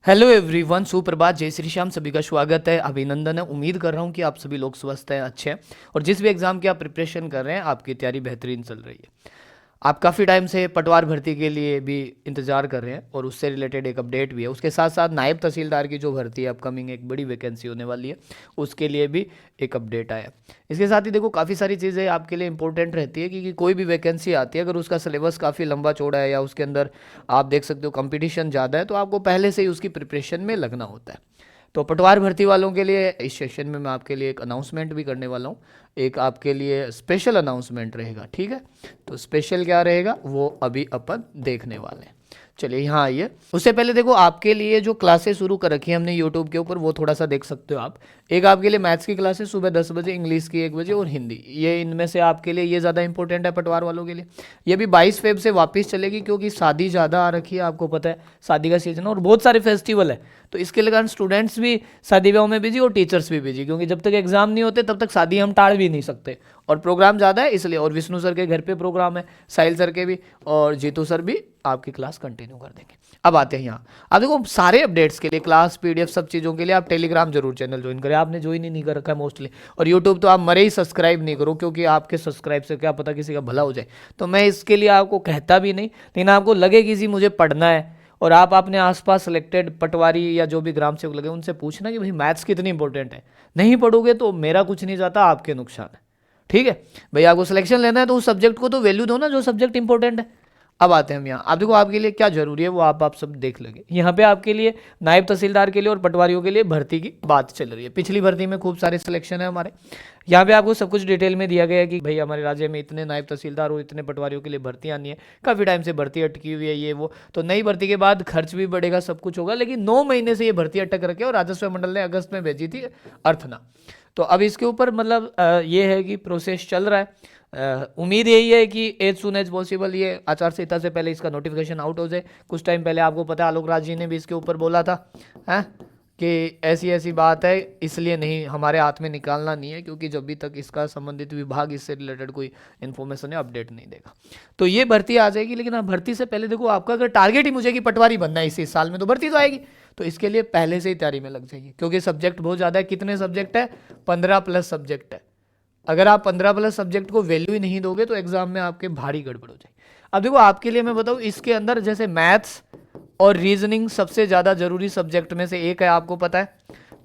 Hello everyone, सुप्रभात, जय श्री श्याम। सभी का स्वागत है, अभिनंदन है। उम्मीद कर रहा हूँ कि आप सभी लोग स्वस्थ हैं, अच्छे हैं और जिस भी एग्ज़ाम की आप प्रिपरेशन कर रहे हैं आपकी तैयारी बेहतरीन चल रही है। आप काफ़ी टाइम से पटवार भर्ती के लिए भी इंतजार कर रहे हैं और उससे रिलेटेड एक अपडेट भी है। उसके साथ साथ नायब तहसीलदार की जो भर्ती है, अपकमिंग एक बड़ी वैकेंसी होने वाली है, उसके लिए भी एक अपडेट आया। इसके साथ ही देखो काफ़ी सारी चीज़ें आपके लिए इंपॉर्टेंट रहती है कि कोई भी वैकेंसी आती है, अगर उसका सिलेबस काफ़ी लंबा चौड़ा है या उसके अंदर आप देख सकते हो कंपटीशन ज़्यादा है, तो आपको पहले से ही उसकी प्रिपरेशन में लगना होता है। तो पटवार भर्ती वालों के लिए इस सेशन में मैं आपके लिए एक अनाउंसमेंट भी करने वाला हूँ। एक आपके लिए स्पेशल अनाउंसमेंट रहेगा, ठीक है। तो स्पेशल क्या रहेगा वो अभी अपन देखने वाले हैं। चलिए यहाँ आइए। उससे पहले देखो आपके लिए जो क्लासेस शुरू कर रखी है हमने यूट्यूब के ऊपर, वो थोड़ा सा देख सकते हो आप। एक आपके लिए मैथ्स की क्लासेस सुबह 10 बजे, इंग्लिश की 1 बजे और हिंदी। ये इनमें से आपके लिए ये ज़्यादा इंपॉर्टेंट है पटवार वालों के लिए। ये भी 22 फेब से वापस चलेगी, क्योंकि शादी ज़्यादा आ रखी है, आपको पता है शादी का सीजन और बहुत सारे फेस्टिवल है। तो इसके कारण स्टूडेंट्स भी शादी ब्याह में बिजी और टीचर्स भी बिजी, क्योंकि जब तक एग्जाम नहीं होते तब तक शादी हम टाल भी नहीं सकते और प्रोग्राम ज़्यादा है इसलिए। और विष्णु सर के घर पे प्रोग्राम है, साहिल सर के भी, और जीतू सर भी आपकी क्लास कंटिन्यू कर देंगे। अब आते हैं यहाँ। अब देखो सारे अपडेट्स के लिए, क्लास पीडीएफ सब चीज़ों के लिए आप टेलीग्राम जरूर चैनल ज्वाइन करें। आपने ज्वाइन ही नहीं कर रखा है मोस्टली, और यूट्यूब तो आप मरे ही सब्सक्राइब नहीं करो, क्योंकि आपके सब्सक्राइब से क्या पता किसी का भला हो जाए। तो मैं इसके लिए आपको कहता भी नहीं, लेकिन आपको लगे किसी मुझे पढ़ना है और आप अपने आसपास सिलेक्टेड पटवारी या जो भी ग्राम सेवक लगे उनसे पूछना कि भाई मैथ्स कितनी इंपॉर्टेंट है। नहीं पढ़ोगे तो मेरा कुछ नहीं जाता, आपके नुकसान है, ठीक है। भाई आपको सिलेक्शन लेना है तो उस सब्जेक्ट को तो वैल्यू दो ना, जो सब्जेक्ट इंपॉर्टेंट है। अब आते हैं हम यहाँ। आप देखो आपके लिए क्या जरूरी है वो आप सब देख लेंगे। यहाँ पे आपके लिए नायब तहसीलदार के लिए और पटवारियों के लिए भर्ती की बात चल रही है। पिछली भर्ती में खूब सारे सिलेक्शन है हमारे। यहाँ पे आपको सब कुछ डिटेल में दिया गया है कि भाई हमारे राज्य में इतने नायब तहसीलदार और इतने पटवारियों के लिए भर्ती आनी है। काफ़ी टाइम से भर्ती अटकी हुई है, ये वो। तो नई भर्ती के बाद खर्च भी बढ़ेगा, सब कुछ होगा, लेकिन 9 महीने से ये भर्ती अटक रखे और राजस्व मंडल ने अगस्त में भेजी थी अर्थना। तो अब इसके ऊपर मतलब ये है कि प्रोसेस चल रहा है। उम्मीद यही है कि एज सुन एज पॉसिबल ये आचार संहिता से पहले इसका नोटिफिकेशन आउट हो जाए। कुछ टाइम पहले आपको पता है आलोक राज जी ने भी इसके ऊपर बोला था है कि ऐसी ऐसी बात है, इसलिए नहीं, हमारे हाथ में निकालना नहीं है, क्योंकि जब भी तक इसका संबंधित विभाग इससे रिलेटेड कोई इन्फॉर्मेशन है अपडेट नहीं देगा तो ये भर्ती आ जाएगी। लेकिन आप भर्ती से पहले देखो, आपका अगर टारगेट ही मुझे कि पटवारी बनना है इसी साल में, तो भर्ती तो आएगी। तो इसके लिए पहले से ही तैयारी में लग जाइए, क्योंकि सब्जेक्ट बहुत ज़्यादा है। कितने सब्जेक्ट है? 15 प्लस सब्जेक्ट है। अगर आप 15 प्लस सब्जेक्ट को वैल्यू ही नहीं दोगे तो एग्जाम में आपके भारी गड़बड़ हो जाएगी। अब देखो आपके लिए मैं बताऊँ, इसके अंदर जैसे मैथ्स और रीजनिंग सबसे ज़्यादा जरूरी सब्जेक्ट में से एक है, आपको पता है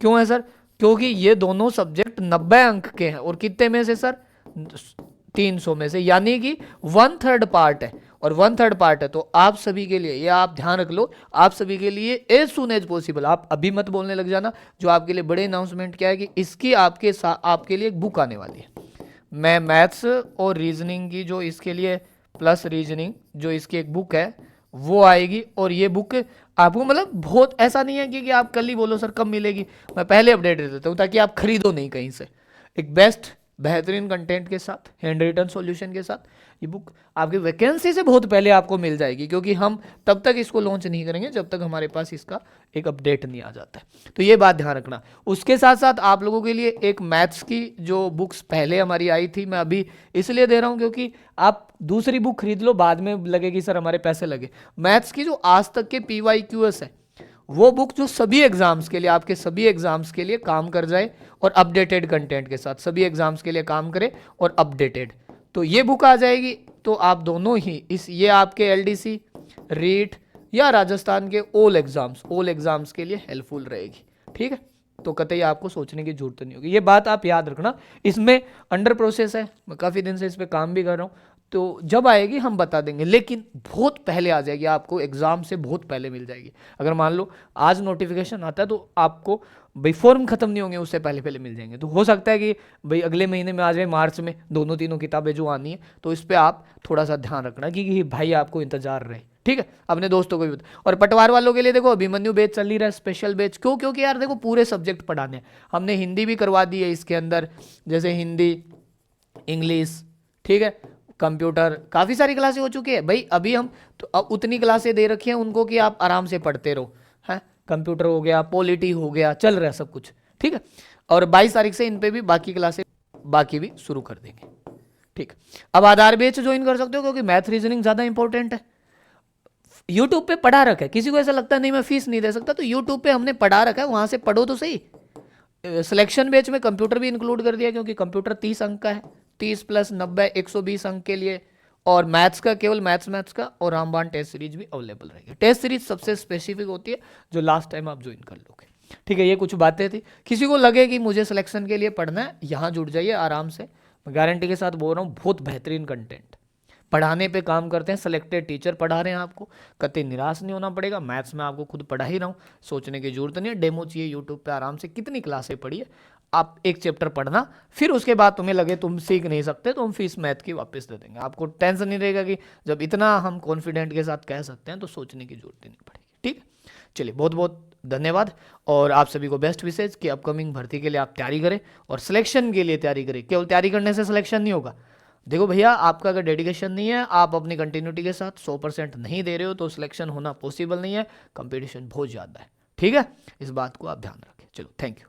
क्यों है सर? क्योंकि ये दोनों सब्जेक्ट 90 अंक के हैं। और कितने में से सर? 300 में से, यानी कि 1/3 पार्ट है। और 1/3 पार्ट है तो आप सभी के लिए, ये आप ध्यान रख लो, आप सभी के लिए एज सुन एज पॉसिबल, आप अभी मत बोलने लग जाना। जो आपके लिए बड़े अनाउंसमेंट क्या है कि इसकी आपके लिए एक बुक आने वाली है। मैं मैथ्स और रीजनिंग की जो इसके लिए प्लस रीजनिंग जो इसकी एक बुक है वो आएगी। और ये बुक आपको मतलब बहुत ऐसा नहीं है कि आप कल ही बोलो सर कब मिलेगी, मैं पहले अपडेट दे देता हूँ ताकि आप खरीदो नहीं कहीं से। एक बेस्ट बेहतरीन कंटेंट के साथ, हैंड रिटन सॉल्यूशन के साथ ये बुक आपकी वैकेंसी से बहुत पहले आपको मिल जाएगी, क्योंकि हम तब तक इसको लॉन्च नहीं करेंगे जब तक हमारे पास इसका एक अपडेट नहीं आ जाता है। तो ये बात ध्यान रखना। उसके साथ साथ आप लोगों के लिए एक मैथ्स की जो बुक्स पहले हमारी आई थी, मैं अभी इसलिए दे रहा हूँ क्योंकि आप दूसरी बुक खरीद लो, बाद में लगेगी सर हमारे पैसे लगे। मैथ्स की जो आज तक के PYQS है, वो बुक जो सभी एग्जाम्स के लिए, आपके सभी एग्जाम्स के लिए काम कर जाए और अपडेटेड कंटेंट के साथ सभी एग्जाम्स के लिए काम करे और अपडेटेड, तो ये बुक आ जाएगी। तो आप दोनों ही ये आपके LDC, रीट या राजस्थान के ऑल एग्जाम्स के लिए हेल्पफुल रहेगी, ठीक है। तो कतई आपको सोचने की जरूरत नहीं होगी, ये बात आप याद रखना। इसमें अंडर प्रोसेस है, मैं काफ़ी दिन से इस पर काम भी कर रहा हूँ, तो जब आएगी हम बता देंगे, लेकिन बहुत पहले आ जाएगी, आपको एग्जाम से बहुत पहले मिल जाएगी। अगर मान लो आज नोटिफिकेशन आता है तो आपको भाई फॉर्म खत्म नहीं होंगे उससे पहले पहले मिल जाएंगे। तो हो सकता है कि भाई अगले महीने में आ जाए, मार्च में, दोनों तीनों किताबें जो आनी है। तो इस पर आप थोड़ा सा ध्यान रखना कि भाई आपको इंतजार रहे, ठीक है। अपने दोस्तों को भी बता। और पटवार वालों के लिए देखो अभिमन्यु बैच चल ही रहा है, स्पेशल बैच। क्यों? क्योंकि यार देखो पूरे सब्जेक्ट पढ़ाने हैं। हमने हिंदी भी करवा दी है इसके अंदर, जैसे हिंदी, इंग्लिश, ठीक है, कंप्यूटर, काफ़ी सारी क्लासें हो चुकी है भाई। अभी हम तो उतनी क्लासें दे रखी हैं उनको कि आप आराम से पढ़ते रहो, हैं। कंप्यूटर हो गया, पॉलिटी हो गया, चल रहा है सब कुछ, ठीक है। और 22 तारीख से इन पे भी बाकी क्लासें बाकी भी शुरू कर देंगे, ठीक। अब आधार बेच ज्वाइन कर सकते हो, क्योंकि मैथ रीजनिंग ज़्यादा इंपॉर्टेंट है। यूट्यूब पे पढ़ा रखा है, किसी को ऐसा लगता है नहीं मैं फीस नहीं दे सकता, तो यूट्यूब पे हमने पढ़ा रखा है, वहां से पढ़ो तो सही। सिलेक्शन बैच में कंप्यूटर भी इंक्लूड कर दिया, क्योंकि कंप्यूटर 30 अंक का है, 30 + 90 120 अंक के लिए, और मैथ्स का केवल मैथ्स का, और रामबाण टेस्ट सीरीज भी अवेलेबल रहेगी। टेस्ट सीरीज सबसे स्पेसिफिक होती है, जो लास्ट टाइम आप ज्वाइन कर लोगे। ठीक है, ये कुछ बातें थी। किसी को लगे कि मुझे सिलेक्शन के लिए पढ़ना है, यहाँ जुड़ जाइए आराम से, मैं गारंटी के साथ बोल रहा हूँ, बहुत बेहतरीन कंटेंट पढ़ाने पे काम करते हैं, सिलेक्टेड टीचर पढ़ा रहे हैं आपको, कतई निराश नहीं होना पड़ेगा। मैथ्स में आपको खुद पढ़ा ही रहा हूँ, सोचने की जरूरत नहीं है, डेमो चाहिए यूट्यूब पे, आराम से कितनी क्लासें पढ़िए, आप एक चैप्टर पढ़ना, फिर उसके बाद तुम्हें लगे तुम सीख नहीं सकते तो हम फीस मैथ की वापस दे देंगे, आपको टेंशन नहीं रहेगा। कि जब इतना हम कॉन्फिडेंट के साथ कह सकते हैं तो सोचने की जरूरत ही नहीं पड़ेगी। ठीक, चलिए बहुत बहुत धन्यवाद, और आप सभी को बेस्ट विशेष कि अपकमिंग भर्ती के लिए आप तैयारी करें और सिलेक्शन के लिए तैयारी करें। केवल तैयारी करने से सिलेक्शन नहीं होगा। देखो भैया, आपका अगर डेडिकेशन नहीं है, आप अपनी कंटिन्यूटी के साथ 100% नहीं दे रहे हो, तो सिलेक्शन होना पॉसिबल नहीं है, कंपटीशन बहुत ज़्यादा है। ठीक है, इस बात को आप ध्यान रखें। चलो, थैंक यू।